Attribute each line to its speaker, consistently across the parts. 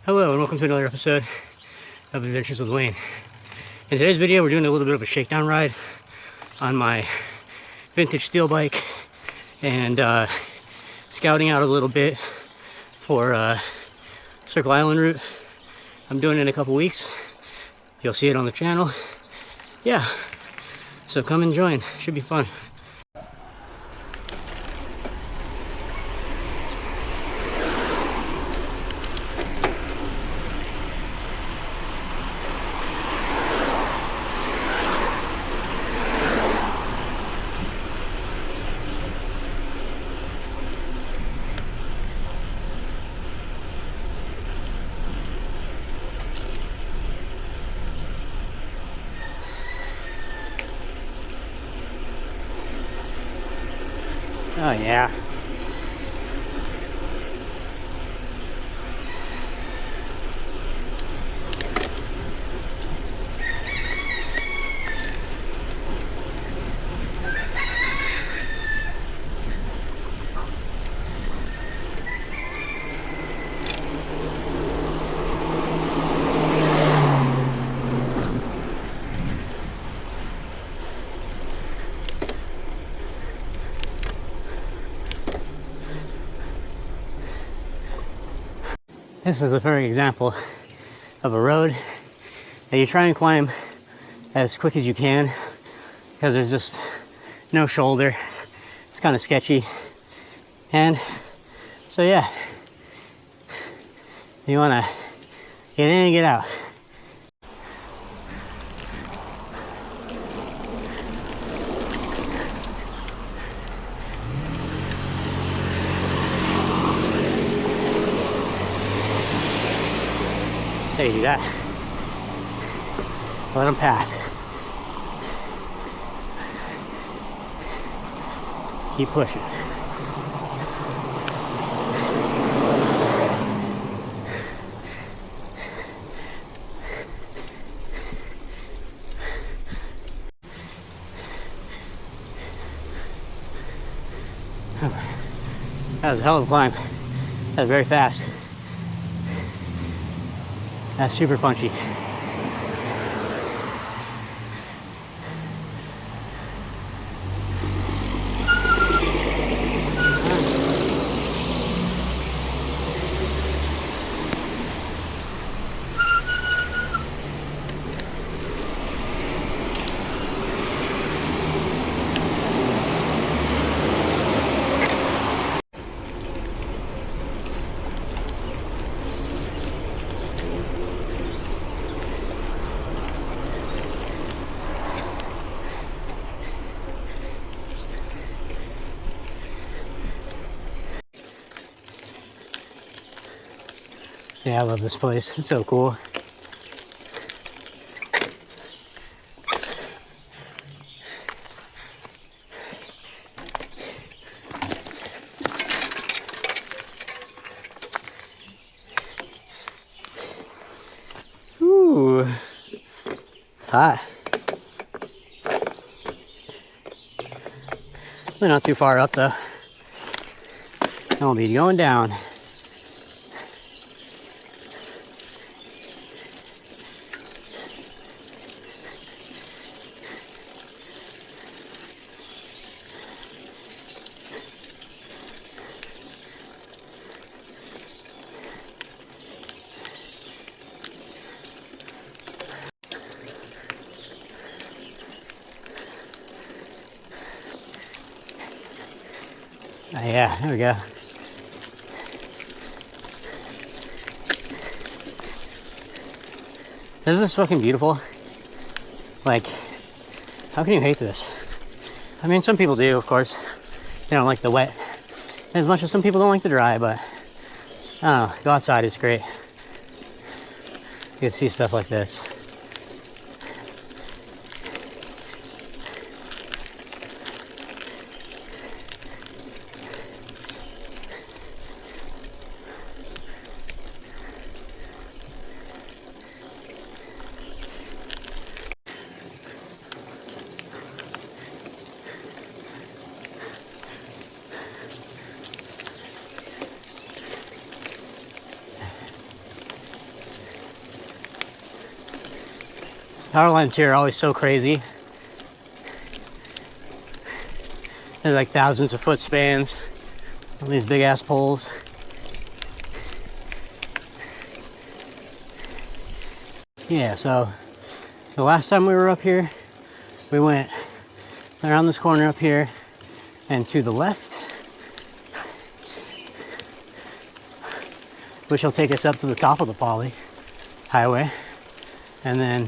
Speaker 1: Hello and welcome to another episode of Adventures with Wayne. In today's video we're doing a little bit of a shakedown ride on my vintage steel bike and scouting out a little bit for Circle Island route. I'm doing it in a couple weeks. You'll see it on the channel. Yeah, so come and join. Should be fun. Oh yeah. This is the perfect example of a road that you try and climb as quick as you can because there's just no shoulder. It's kind of sketchy. And so yeah, you want to get in and get out. How you do that. Let them pass. Keep pushing. That was a hell of a climb. That was very fast. That's super punchy. Yeah, I love this place. It's so cool. Ooh, hot. We're not too far up though. And we'll be going down. Yeah, there we go. Isn't this fucking beautiful? Like, how can you hate this? I mean, some people do, of course. They don't like the wet as much as some people don't like the dry, but I don't know, go outside, it's great. You can see stuff like this. Power lines here are always so crazy. They're like thousands of foot spans on these big ass poles. Yeah, so the last time we were up here, we went around this corner up here and to the left, which will take us up to the top of the Pali Highway. And then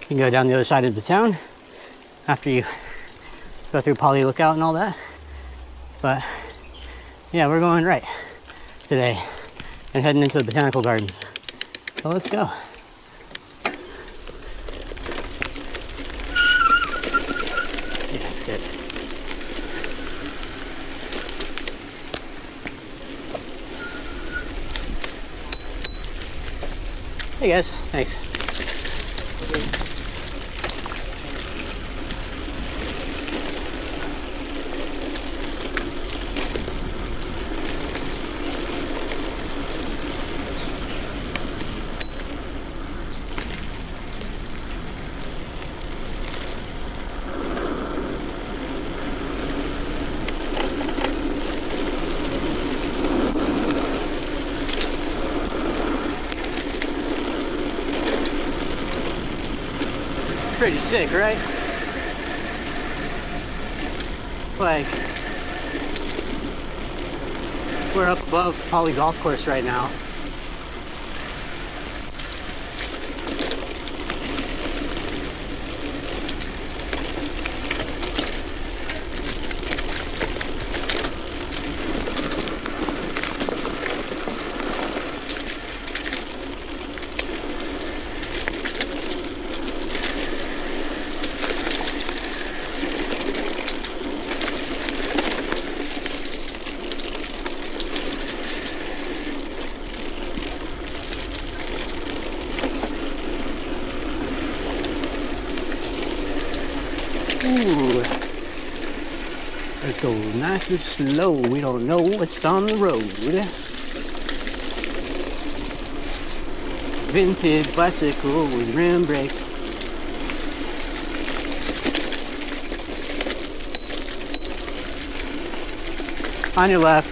Speaker 1: you can go down the other side of the town after you go through Pali Lookout and all that. But yeah, we're going right today and heading into the botanical gardens. So let's go. Yeah, it's good. Hey guys, thanks. Pretty sick, right? Like, we're up above Pali Golf Course right now. Ooh. Let's go nice and slow. We don't know what's on the road. Vintage bicycle with rim brakes. On your left.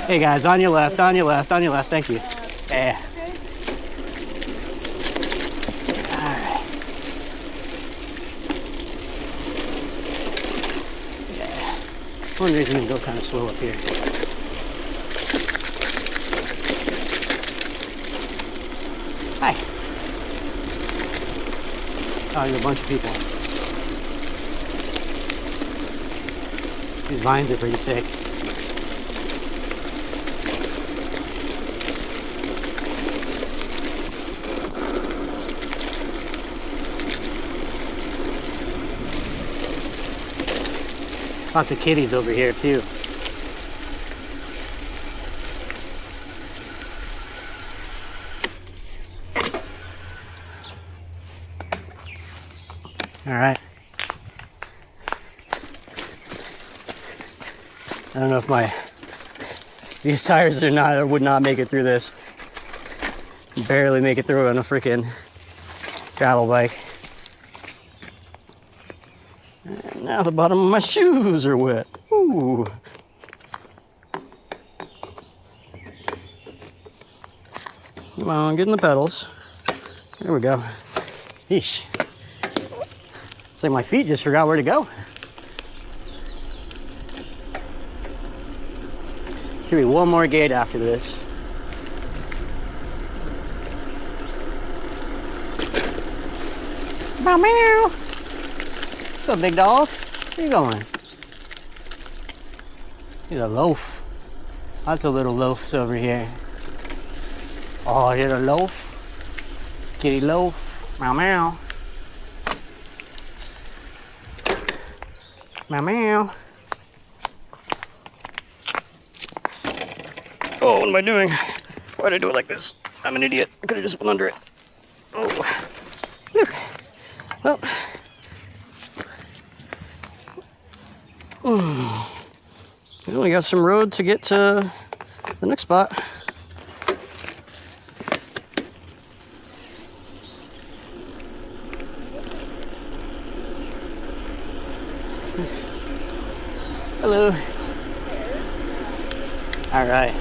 Speaker 1: Hey guys, on your left, on your left, on your left. Thank you. Yeah. One reason to go kind of slow up here. Hi. Oh, there's a bunch of people. These vines are pretty sick. Lots of kitties over here too. All right. I don't know if these tires would not make it through this. Barely make it through on a freaking gravel bike. And now the bottom of my shoes are wet. Ooh. Come on, get in the pedals. There we go. Yeesh. It's like my feet just forgot where to go. Should be one more gate after this. Meow meow. What's up, big dog? Where you going? He's a loaf. Lots of little loafs over here. Oh, here's a loaf. Kitty loaf. Meow meow. Meow meow. Oh, what am I doing? Why did I do it like this? I'm an idiot. I could have just went under it. Oh. Whew. Well. Well, we got some road to get to the next spot. Hello. All right.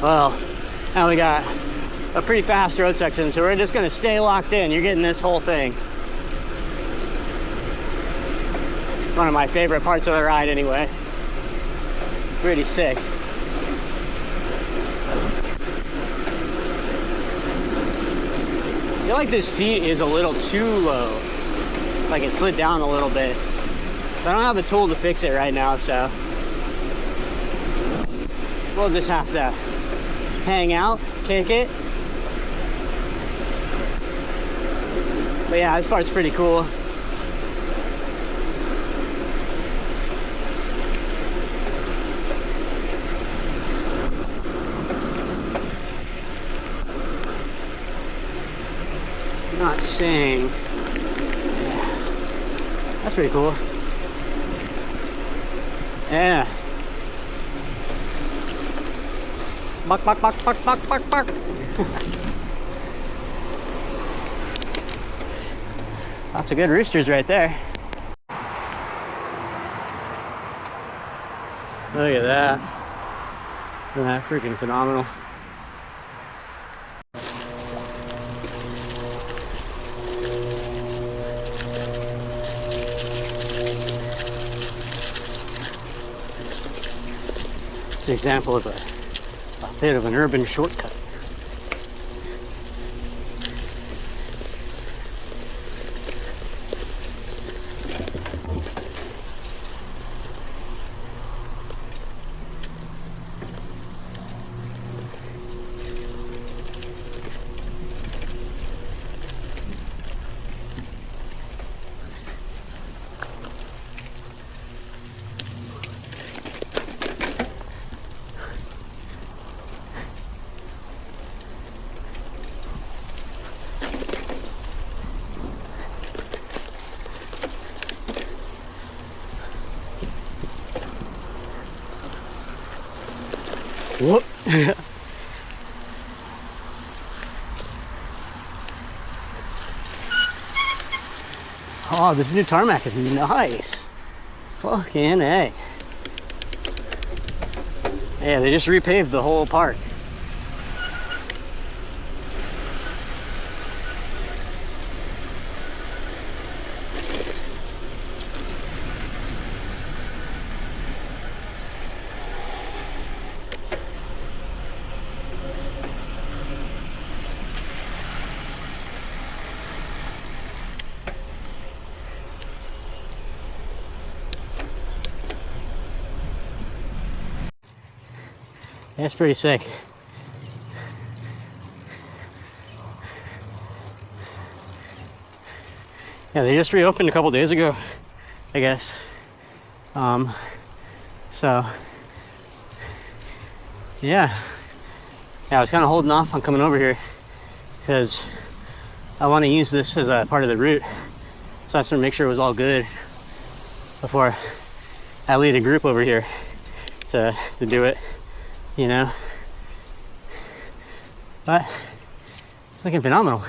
Speaker 1: Well, now we got a pretty fast road section, so we're just gonna stay locked in. You're getting this whole thing. One of my favorite parts of the ride anyway. Pretty sick. I feel like this seat is a little too low. Like it slid down a little bit. But I don't have the tool to fix it right now, so we'll just have to hang out, kick it. But yeah, this part's pretty cool. Not saying. Yeah. That's pretty cool. Yeah. Buck, buck, buck, buck, buck, buck, buck. Lots of good roosters right there. Look at that. Isn't that freaking phenomenal? It's an example of a bit of an urban shortcut. Whoop. Oh, this new tarmac is nice. Fucking A. Yeah, they just repaved the whole park. That's pretty sick. Yeah, they just reopened a couple days ago, I guess. So yeah, I was kind of holding off on coming over here because I want to use this as a part of the route. So I just want to make sure it was all good before I lead a group over here to do it. You know, but it's looking phenomenal.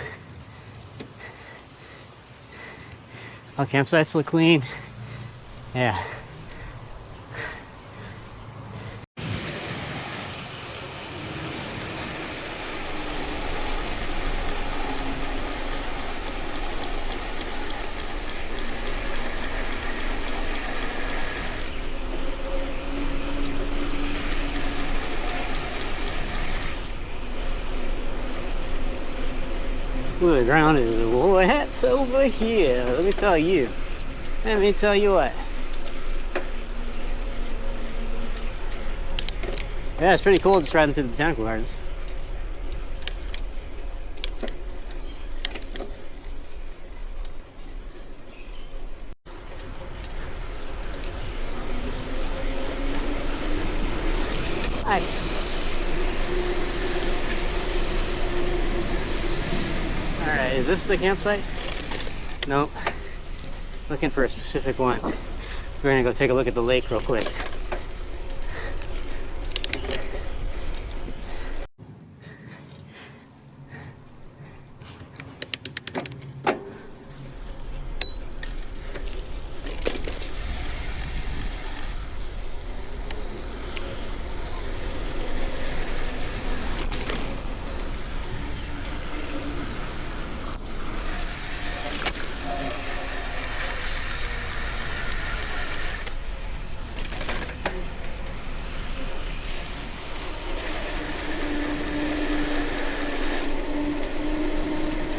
Speaker 1: All campsites look clean. Yeah. Ooh, the ground is wet over here. Let me tell you. Let me tell you what. Yeah, it's pretty cool just riding through the botanical gardens. Hi. Alright, is this the campsite? Nope. Looking for a specific one. We're gonna go take a look at the lake real quick.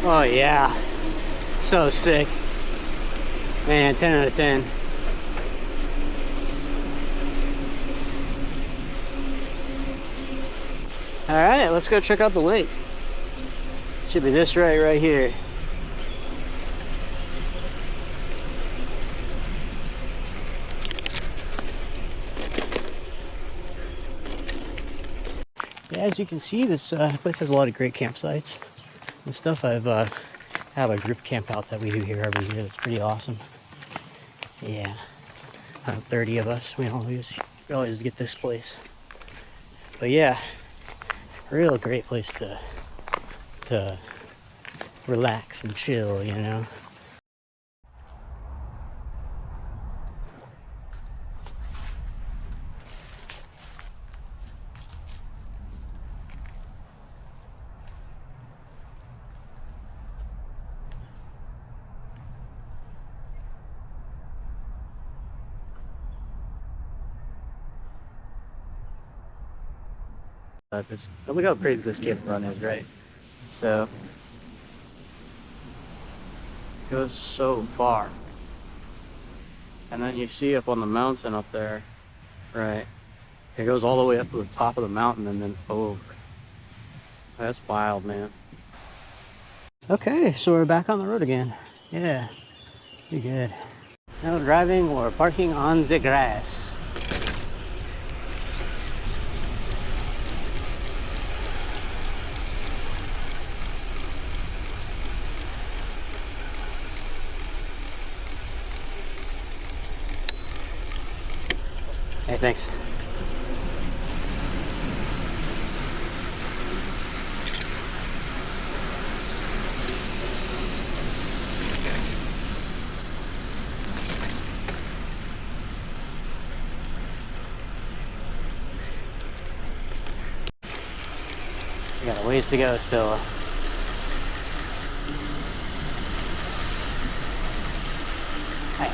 Speaker 1: Oh yeah, so sick. Man, 10 out of 10. All right, let's go check out the lake. Should be this right here. Yeah, as you can see, this place has a lot of great campsites and stuff. Have a group camp out that we do here every year. That's pretty awesome. Yeah, 30 of us. We always get this place. But yeah, real great place to relax and chill, you know. Look how crazy this campground is, right? So it goes so far, and then you see up on the mountain up there, right? It goes all the way up to the top of the mountain and then over. That's wild, man. Okay, so we're back on the road again. Yeah, pretty good. Now driving or parking on the grass. Hey, thanks. We got a ways to go still. Hey.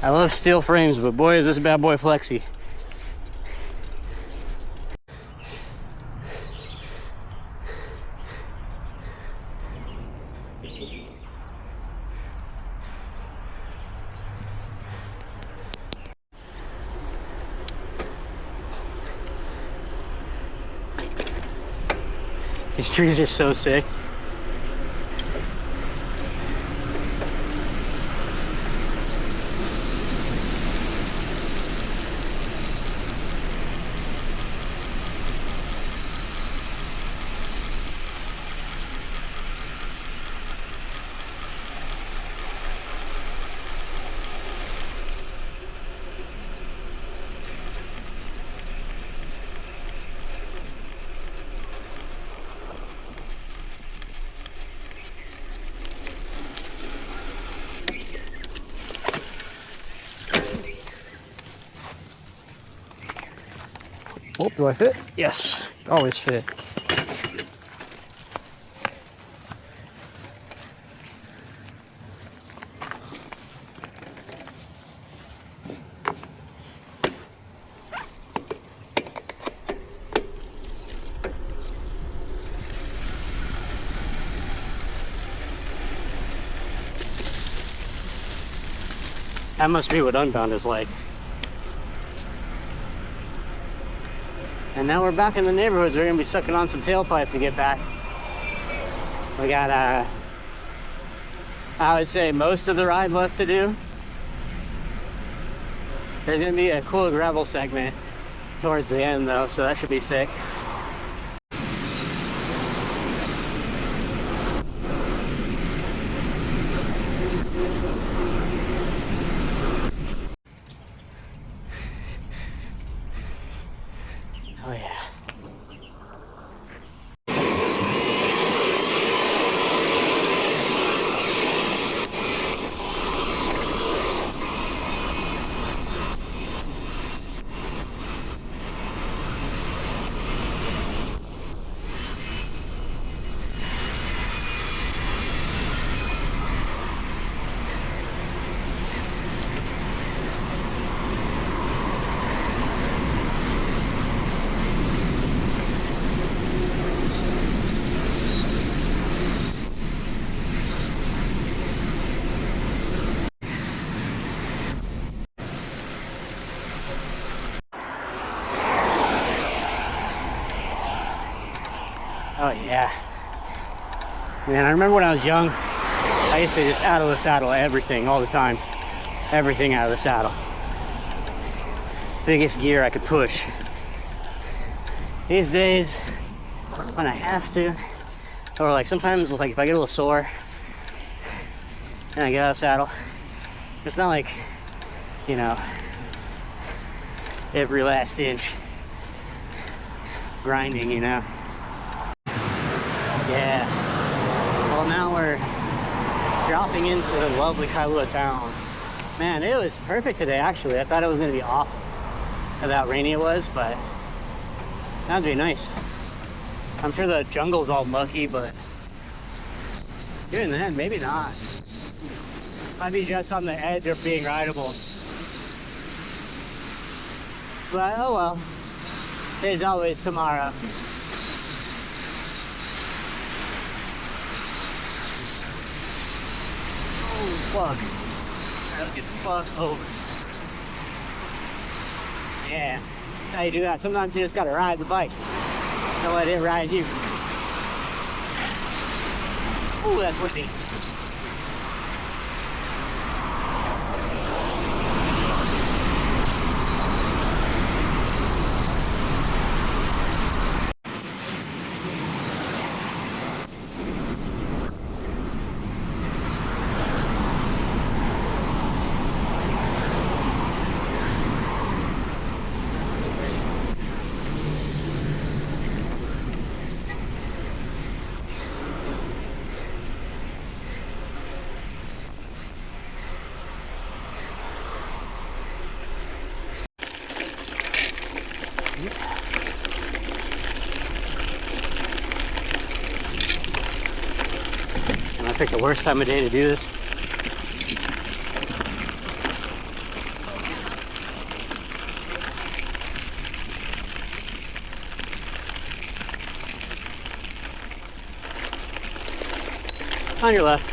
Speaker 1: I love steel frames, but boy is this bad boy flexy. These trees are so sick. Oh, do I fit? Yes, always fit. That must be what Unbound is like. And now we're back in the neighborhoods. We're gonna be sucking on some tailpipe to get back. We got, I would say most of the ride left to do. There's gonna be a cool gravel segment towards the end though, so that should be sick. Oh yeah. yeah. Man, I remember when I was young, I used to just out of the saddle everything all the time. Everything out of the saddle. Biggest gear I could push. These days, when I have to, or like sometimes like if I get a little sore and I get out of the saddle, it's not like, you know, every last inch grinding, you know. Yeah. Well, now we're dropping into the lovely Kailua town. Man, it was perfect today, actually. I thought it was going to be awful how rainy it was, but that'd be nice. I'm sure the jungle's all mucky, but even then, maybe not. Might be just on the edge of being rideable. But oh well, there's always tomorrow. Oh fuck. Let's get the fuck over. Yeah, that's how you do that. Sometimes you just gotta ride the bike. Don't let it ride you. Ooh, that's windy. And I picked the worst time of day to do this. On your left.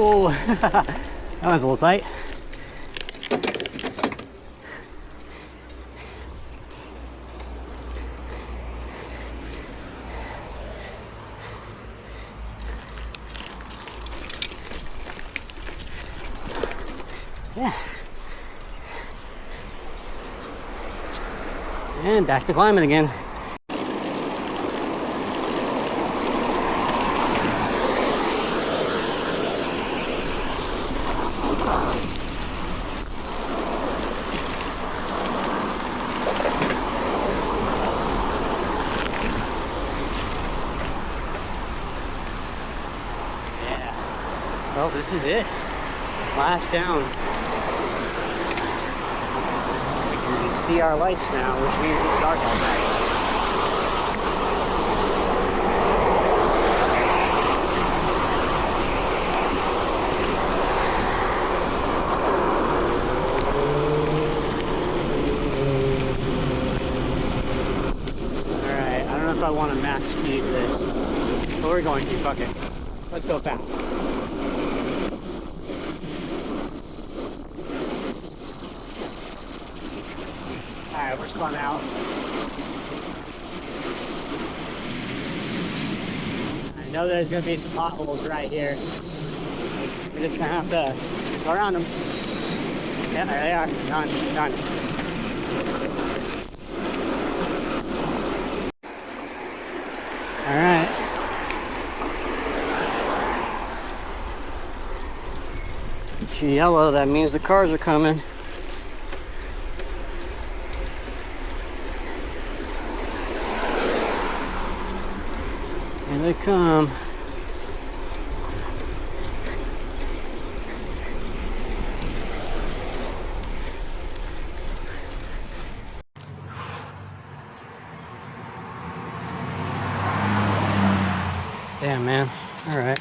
Speaker 1: Oh, that was a little tight. Yeah. And back to climbing again. Well, this is it. Last down. We can see our lights now, which means it's dark outside. Alright, I don't know if I want to max speed this, but we're going to. Fuck it. Let's go fast. I overspun out. I know there's gonna be some potholes right here. We're just gonna have to go around them. Yeah, there they are. Done. Done. All right. If you yellow, that means the cars are coming. Here they come. Damn, man. All right.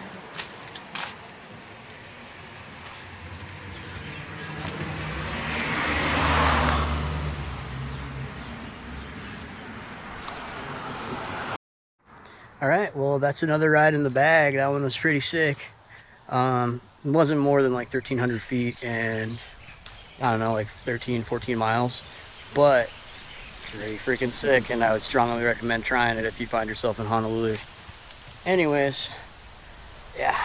Speaker 1: All right, well, that's another ride in the bag. That one was pretty sick. It wasn't more than like 1,300 feet and I don't know, like 13, 14 miles, but pretty freaking sick, and I would strongly recommend trying it if you find yourself in Honolulu. Anyways, yeah.